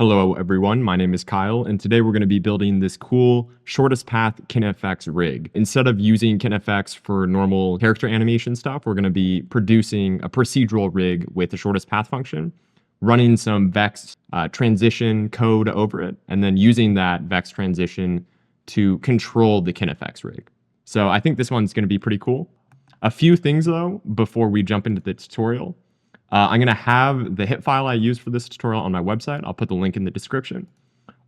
Hello everyone, my name is Kyle, and today we're going to be building this cool shortest path KineFX rig. Instead of using KineFX for normal character animation stuff, we're going to be producing a procedural rig with the shortest path function, running some Vex transition code over it, and then using that Vex transition to control the KineFX rig. So I think this one's going to be pretty cool. A few things though, before we jump into the tutorial. I'm going to have the HIP file I use for this tutorial on my website. I'll put the link in the description.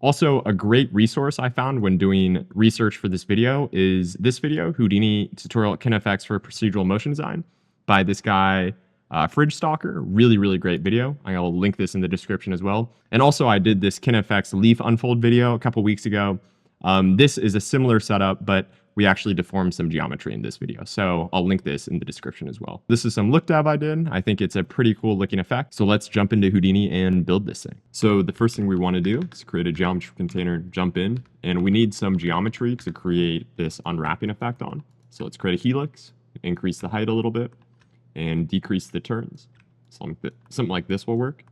Also, a great resource I found when doing research for this video is this video, Houdini tutorial KineFX for procedural motion design by this guy, Fridge Stalker. Really, really great video. I'll link this in the description as well. And also I did this KineFX leaf unfold video a couple weeks ago. This is a similar setup, but we actually deformed some geometry in this video. So I'll link this in the description as well. This is some look dev I did. I think it's a pretty cool looking effect. So let's jump into Houdini and build this thing. So the first thing we want to do is create a geometry container, jump in, and we need some geometry to create this unwrapping effect on. So let's create a helix, increase the height a little bit, and decrease the turns. Something like this will work.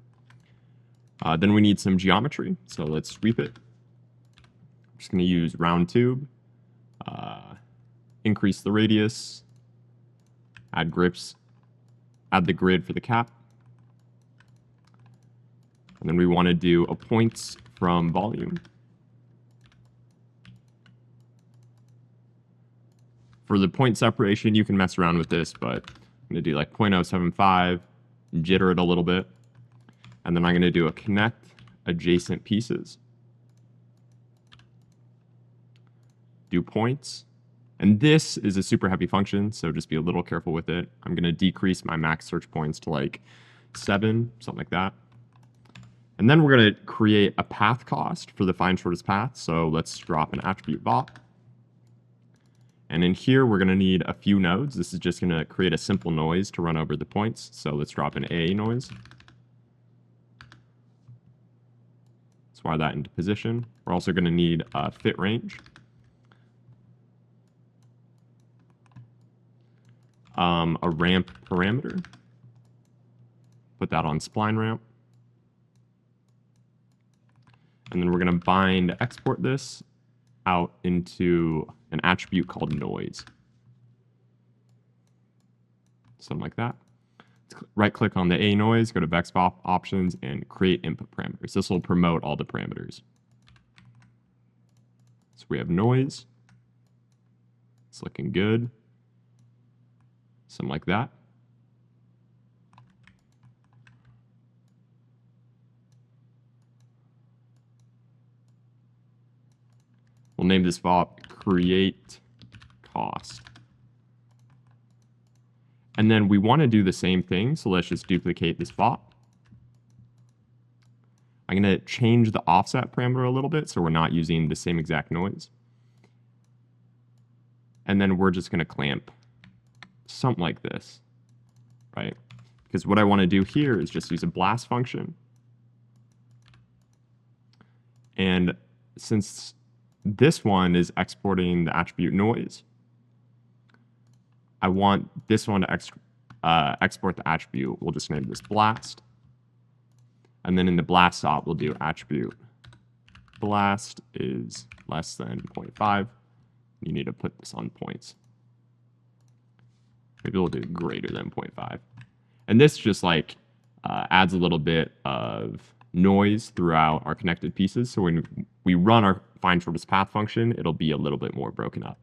Then we need some geometry. So let's sweep it. I'm just going to use round tube. Increase the radius, add grips, add the grid for the cap. And then we want to do a points from volume. For the point separation, you can mess around with this, but I'm going to do like 0.075, jitter it a little bit. And then I'm going to do a connect adjacent pieces. Do points. And this is a super heavy function, so just be a little careful with it. I'm going to decrease my max search points to like 7, something like that. And then we're going to create a path cost for the find shortest path. So let's drop an attribute bot. And in here, we're going to need a few nodes. This is just going to create a simple noise to run over the points. So let's drop an A noise. Let's wire that into position. We're also going to need a fit range. A ramp parameter. Put that on spline ramp. And then we're going to bind export this out into an attribute called noise. Something like that. Right click on the A noise, go to Vex options and create input parameters. This will promote all the parameters. So we have noise. It's looking good. Something like that. We'll name this VOP create cost. And then we want to do the same thing, so let's just duplicate this VOP. I'm going to change the offset parameter a little bit so we're not using the same exact noise. And then we're just going to clamp something like this, right? Because what I want to do here is just use a blast function. And since this one is exporting the attribute noise, I want this one to export the attribute. We'll just name this blast. And then in the blast stop, we'll do attribute blast is less than 0.5. You need to put this on points. Maybe we'll do greater than 0.5. And this just like adds a little bit of noise throughout our connected pieces. So when we run our find shortest path function, it'll be a little bit more broken up.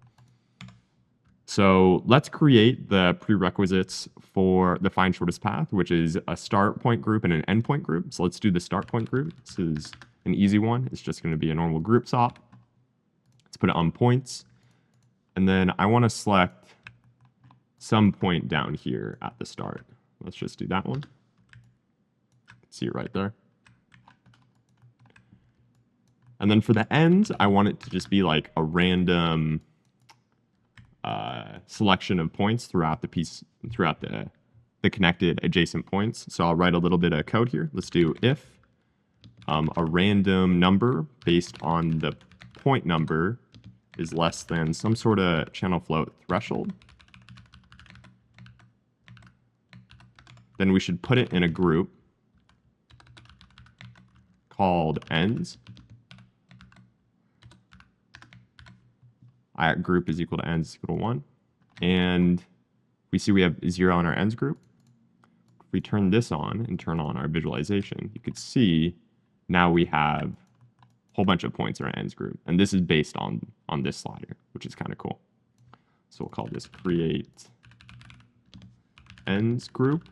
So let's create the prerequisites for the find shortest path, which is a start point group and an end point group. So let's do the start point group. This is an easy one. It's just going to be a normal group SOP. Let's put it on points. And then I want to select some point down here at the start. Let's just do that one. See it right there. And then for the end, I want it to just be like a random selection of points throughout the piece, throughout the connected adjacent points. So I'll write a little bit of code here. Let's do if a random number based on the point number is less than some sort of channel float threshold. Then we should put it in a group called ends. At group is equal to ends is equal to 1. And we see we have 0 in our ends group. If we turn this on and turn on our visualization, you could see now we have a whole bunch of points in our ends group. And this is based on this slider, which is kind of cool. So we'll call this create ends group.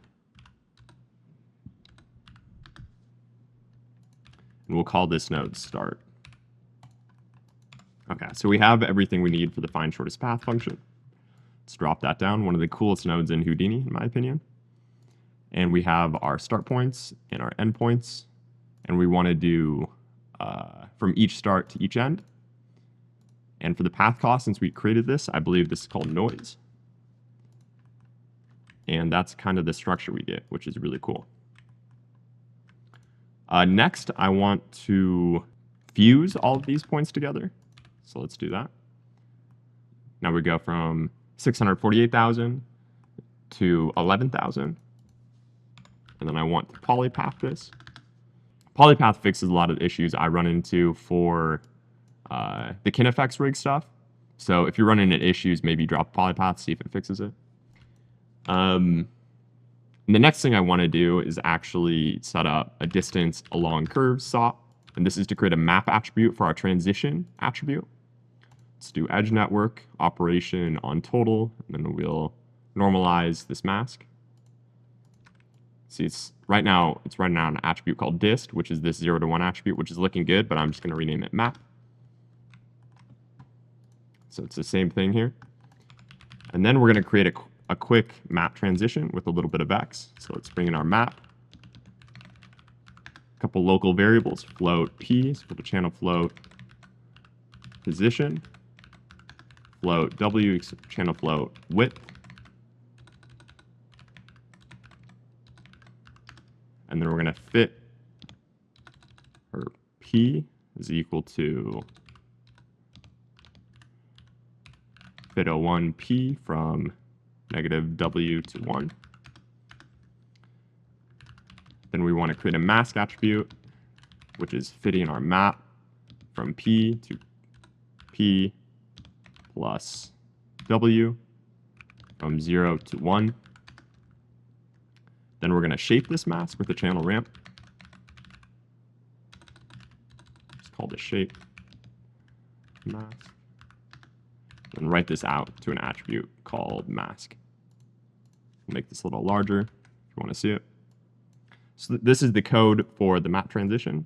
And we'll call this node start. Okay, so we have everything we need for the find shortest path function. Let's drop that down. One of the coolest nodes in Houdini, in my opinion. And we have our start points and our end points. And we want to do from each start to each end. And for the path cost, since we created this, I believe this is called noise. And that's kind of the structure we get, which is really cool. Next, I want to fuse all of these points together. So let's do that. Now we go from 648,000 to 11,000. And then I want to polypath this. Polypath fixes a lot of issues I run into for the KineFX Rig stuff. So if you're running into issues, maybe drop polypath, see if it fixes it. And the next thing I want to do is actually set up a distance along curves SOP. And this is to create a map attribute for our transition attribute. Let's do edge network operation on total, and then we'll normalize this mask. See, it's right now an attribute called dist, which is this 0 to 1 attribute, which is looking good, but I'm just going to rename it map. So it's the same thing here. And then we're going to create a quick map transition with a little bit of Vex. So let's bring in our map. A couple local variables, float p, so the channel float position, float w, channel float width. And then we're going to fit our p is equal to fit 01p from negative w to 1. Then we want to create a mask attribute, which is fitting our map from p to p plus w from 0 to 1. Then we're going to shape this mask with a channel ramp. Just call this shape mask. And write this out to an attribute called mask. Make this a little larger if you want to see it. So this is the code for the map transition.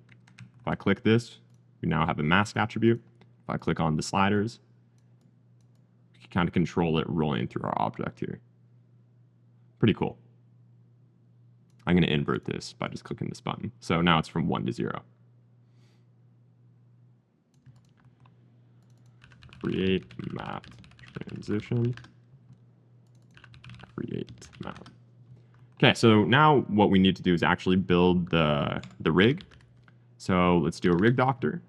If I click this, we now have a mask attribute. If I click on the sliders, we can kind of control it rolling through our object here. Pretty cool. I'm going to invert this by just clicking this button. So now it's from 1 to 0. Create map transition. Create map. Okay, so now what we need to do is actually build the rig. So let's do a rig doctor.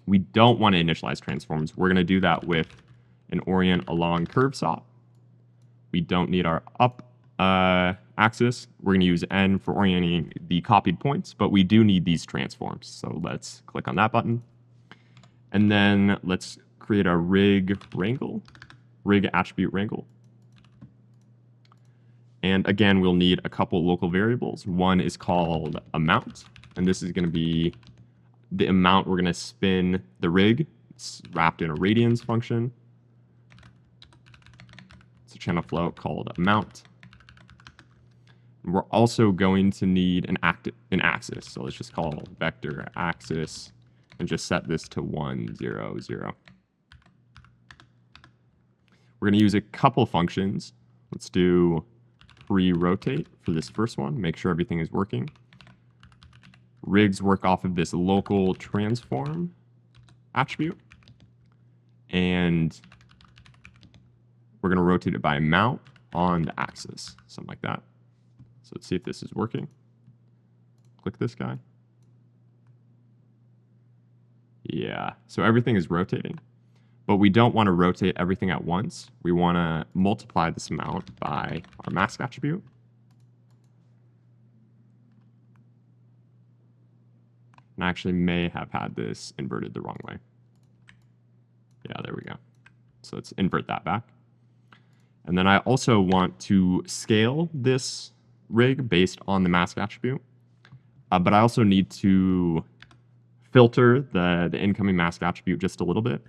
We don't want to initialize transforms. We're going to do that with an orient along curve SOP. We don't need our up axis. We're going to use N for orienting the copied points, but we do need these transforms. So let's click on that button. And then let's create a rig wrangle, rig attribute wrangle. And again, we'll need a couple local variables. One is called amount, and this is going to be the amount we're going to spin the rig. It's wrapped in a radians function. It's a channel float called amount. And we're also going to need an axis. So let's just call vector axis and just set this to 1, 0, 0. We're going to use a couple functions. Let's do pre-rotate for this first one, make sure everything is working. Rigs work off of this local transform attribute. And we're going to rotate it by amount on the axis, something like that. So let's see if this is working. Click this guy. Yeah, so everything is rotating. But we don't want to rotate everything at once. We want to multiply this amount by our mask attribute. And I actually may have had this inverted the wrong way. Yeah, there we go. So let's invert that back. And then I also want to scale this rig based on the mask attribute. But I also need to filter the incoming mask attribute just a little bit.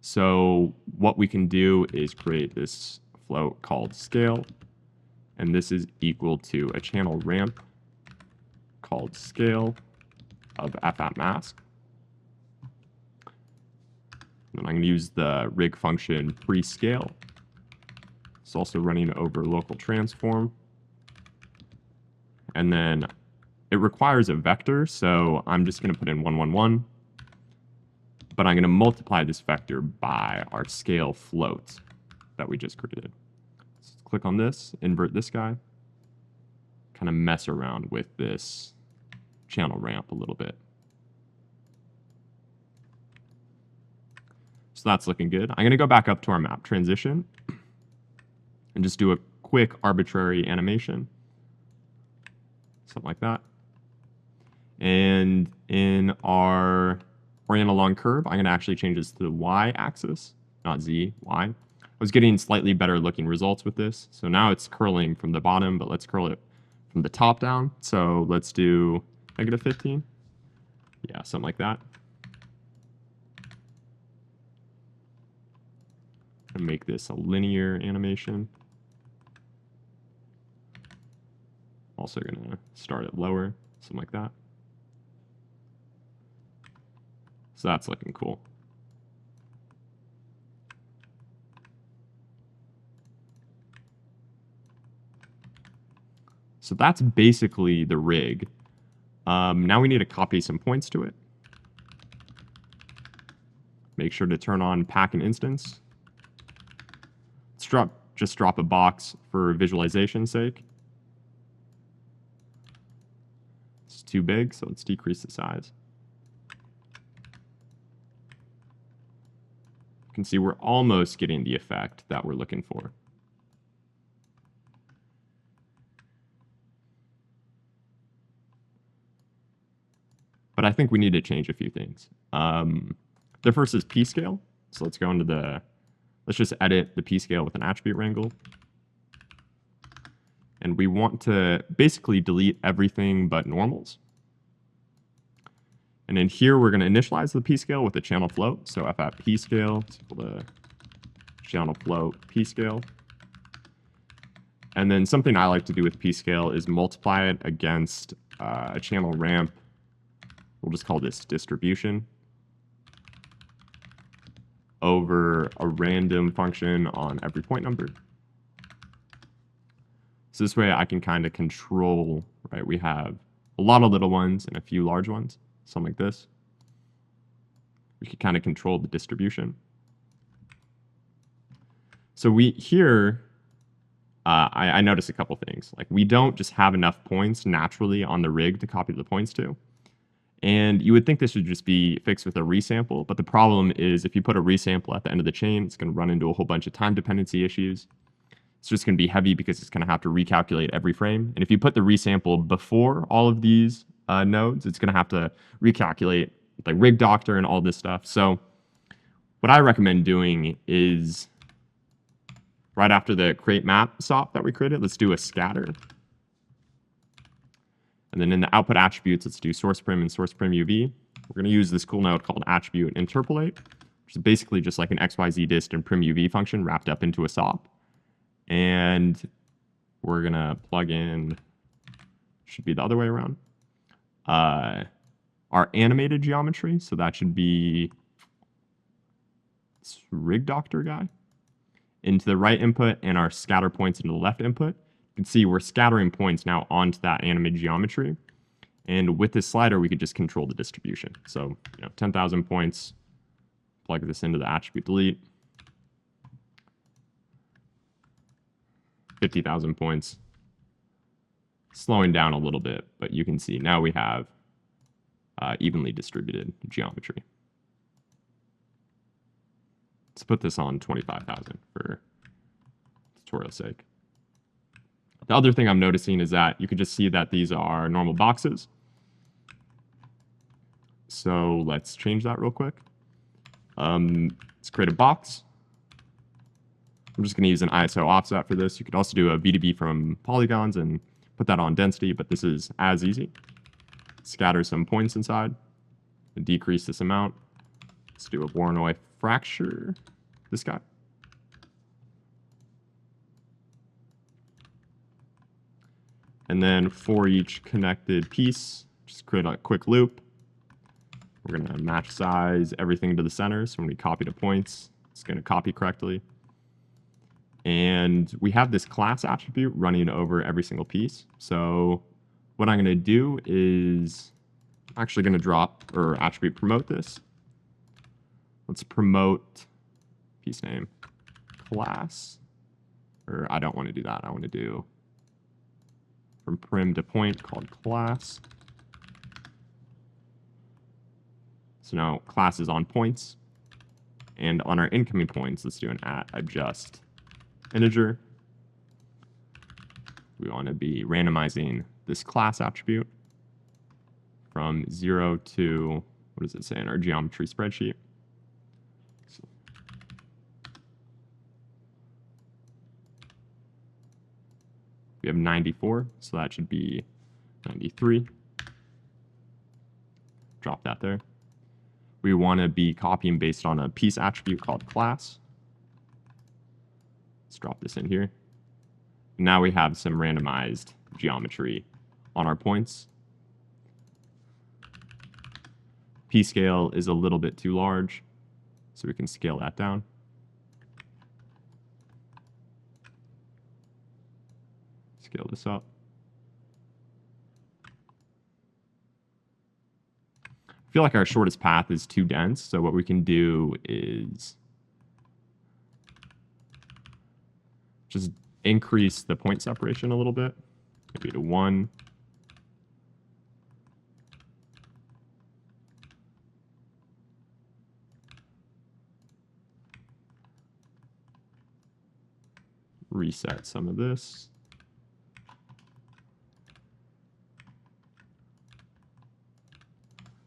So what we can do is create this float called scale. And this is equal to a channel ramp called scale of f@mask. And I'm going to use the rig function prescale. It's also running over local transform. And then it requires a vector, so I'm just going to put in 1, 1, 1. But I'm going to multiply this vector by our scale float that we just created. So click on this, invert this guy, kind of mess around with this channel ramp a little bit. So that's looking good. I'm going to go back up to our map transition and just do a quick arbitrary animation. Something like that. And in our orient along curve, I'm going to actually change this to the y-axis, not z, y. I was getting slightly better looking results with this. So now it's curling from the bottom, but let's curl it from the top down. So let's do -15. Yeah, something like that. And make this a linear animation. Also going to start it lower, something like that. So that's looking cool. So that's basically the rig. Now we need to copy some points to it. Make sure to turn on pack and instance. Let's just drop a box for visualization's sake. It's too big, so let's decrease the size. You can see we're almost getting the effect that we're looking for. But I think we need to change a few things. The first is p-scale. So let's go into let's just edit the p-scale with an attribute wrangle. And we want to basically delete everything but normals. And in here, we're going to initialize the p-scale with a channel float. So f@p-scale is equal to channel float p-scale. And then something I like to do with p-scale is multiply it against a channel ramp. We'll just call this distribution over a random function on every point number. So this way I can kind of control, right? We have a lot of little ones and a few large ones, something like this. We can kind of control the distribution. So here, I noticed a couple things. Like we don't just have enough points naturally on the rig to copy the points to. And you would think this should just be fixed with a resample, but the problem is if you put a resample at the end of the chain, it's going to run into a whole bunch of time dependency issues. It's just going to be heavy because it's going to have to recalculate every frame. And if you put the resample before all of these nodes, it's going to have to recalculate like rig doctor and all this stuff. So what I recommend doing is right after the create map stop that we created, let's do a scatter. And then in the output attributes, let's do source prim and source prim UV. We're going to use this cool node called attribute interpolate, which is basically just like an XYZ dist and prim UV function wrapped up into a SOP. And we're going to plug in, should be the other way around, our animated geometry. So that should be this rig doctor guy into the right input and our scatter points into the left input. You can see we're scattering points now onto that animated geometry. And with this slider, we could just control the distribution. So, 10,000 points, plug this into the attribute delete. 50,000 points. Slowing down a little bit, but you can see now we have evenly distributed geometry. Let's put this on 25,000 for tutorial's sake. The other thing I'm noticing is that you can just see that these are normal boxes. So let's change that real quick. Let's create a box. I'm just going to use an ISO offset for this. You could also do a V2B from polygons and put that on density, but this is as easy. Scatter some points inside and decrease this amount. Let's do a Voronoi fracture, this guy. And then for each connected piece, just create a quick loop. We're going to match size everything to the center. So when we copy the points, it's going to copy correctly. And we have this class attribute running over every single piece. So what I'm going to do is I'm actually going to drop or attribute promote this. Let's promote piece name class. Or I don't want to do that. I want to do from prim to point called class. So now class is on points. And on our incoming points, let's do an @adjust integer. We want to be randomizing this class attribute from 0 to, what does it say in our geometry spreadsheet? So we have 94, so that should be 93. Drop that there. We want to be copying based on a piece attribute called class. Let's drop this in here. Now we have some randomized geometry on our points. P scale is a little bit too large, so we can scale that down. Scale this up. I feel like our shortest path is too dense, so what we can do is just increase the point separation a little bit, maybe to 1. Reset some of this.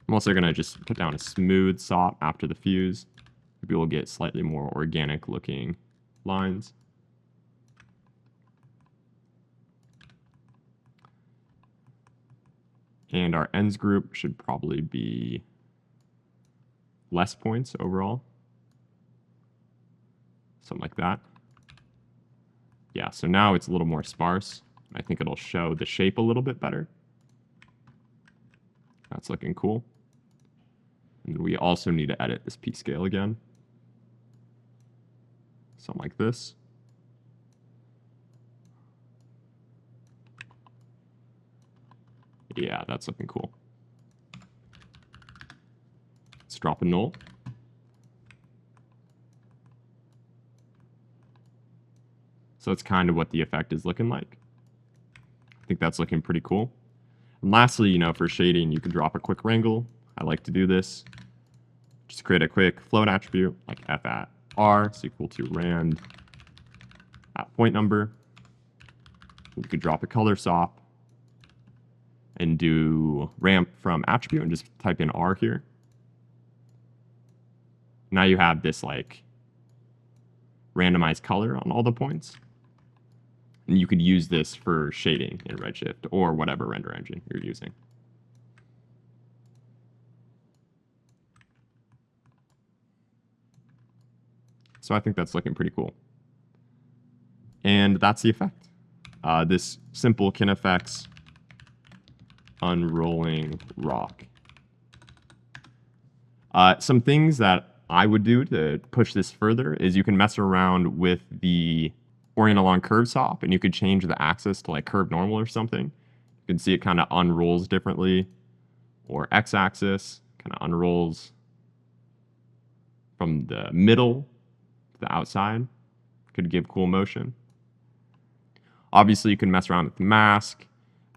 I'm also going to just put down a smooth SOP after the fuse. Maybe we'll get slightly more organic looking lines. And our ends group should probably be less points overall. Something like that. Yeah, so now it's a little more sparse. I think it'll show the shape a little bit better. That's looking cool. And we also need to edit this P scale again. Something like this. Yeah, that's looking cool. Let's drop a null. So that's kind of what the effect is looking like. I think that's looking pretty cool. And lastly, for shading, you can drop a quick wrangle. I like to do this. Just create a quick float attribute like f@r is equal to rand @point number. You could drop a color SOP and do ramp from attribute and just type in R here. Now you have this like randomized color on all the points. And you could use this for shading in Redshift or whatever render engine you're using. So I think that's looking pretty cool. And that's the effect. This simple KineFX unrolling rock. Some things that I would do to push this further is you can mess around with the orient along curve SOP, and you could change the axis to like curve normal or something. You can see it kind of unrolls differently, or x-axis kind of unrolls from the middle to the outside. Could give cool motion. Obviously, you can mess around with the mask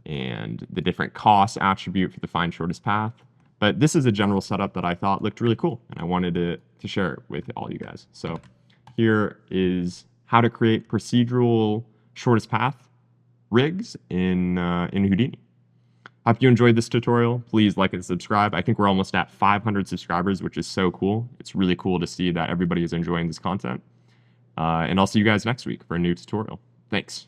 and the different cost attribute for the find shortest path. But this is a general setup that I thought looked really cool, and I wanted to share it with all you guys. So here is how to create procedural shortest path rigs in Houdini. Hope you enjoyed this tutorial. Please like and subscribe. I think we're almost at 500 subscribers, which is so cool. It's really cool to see that everybody is enjoying this content. And I'll see you guys next week for a new tutorial. Thanks.